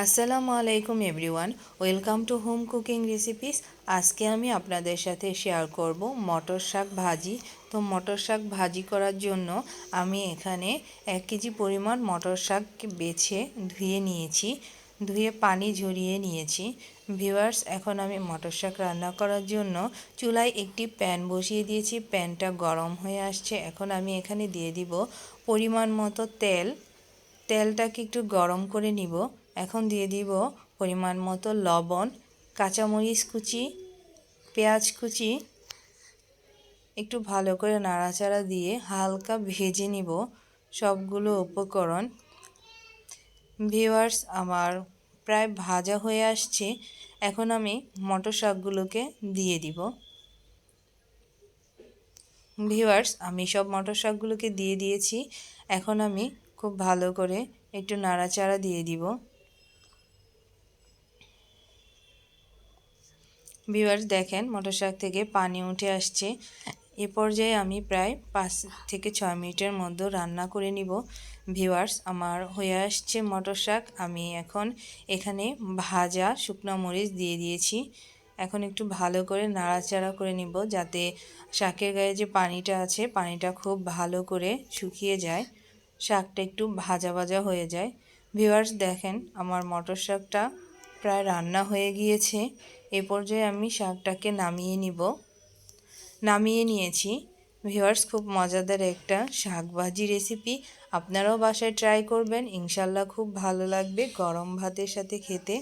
আসসালামু আলাইকুম everyone, welcome to home cooking recipes. আজকে আমি আপনাদের সাথে শেয়ার করব মটর শাক ভাজি। তো মটর শাক ভাজি করার জন্য আমি এখানে 1 কেজি পরিমাণ মটর শাক বেছে ধুয়ে নিয়েছি, ধুয়ে পানি ঝরিয়ে নিয়েছি। ভিউয়ার্স, এখন আমি মটর শাক রান্না করার জন্য চুলায় একটি প্যান বসিয়ে দিয়েছি। প্যানটা গরম হয়ে আসছে। এখন আমি এখানে দিয়ে দিব পরিমাণ মতো তেল। তেলটাকে একটু গরম করে নিব। এখন দিয়ে দিব পরিমাণ মতো লবণ, কাঁচামরিচ কুচি, পেঁয়াজ কুচি। একটু ভালো করে নাড়াচাড়া দিয়ে হালকা ভেজে নিব সবগুলো উপকরণ। ভিউয়ার্স, আমার প্রায় ভাজা হয়ে আসছে। এখন আমি মটর শাকগুলোকে দিয়ে দিব। ভিউয়ার্স, আমি সব মটর শাকগুলোকে দিয়ে দিয়েছি। এখন আমি খুব ভালো করে একটু নাড়াচাড়া দিয়ে দিব। ভিউয়ার্স, দেখেন মটর শাক থেকে পানি উঠে আসছে। এ পর্যায়ে আমি প্রায় 5 থেকে 6 মিনিটের মধ্যে রান্না করে নিব। ভিউয়ার্স, আমার হয়ে আসছে মটর শাক। আমি এখন এখানে ভাজা শুকনো মরিচ দিয়ে দিয়েছি। এখন একটু ভালো করে নাড়াচাড়া করে নিব যাতে শাকের গায়ে যে পানিটা আছে পানিটা খুব ভালো করে শুকিয়ে যায়, শাকটা একটু ভাজা ভাজা হয়ে যায়। ভিউয়ার্স, দেখেন আমার মটর শাকটা প্রায় রান্না হয়ে গিয়েছে। এ পর্যায়ে আমি শাকটাকে নামিয়ে নিয়েছি। ভিউয়ার্স, খুব মজাদার একটা শাক ভাজি রেসিপি। আপনারাও বাসায় ট্রাই করবেন, ইনশাল্লাহ খুব ভালো লাগবে গরম ভাতের সাথে খেতে।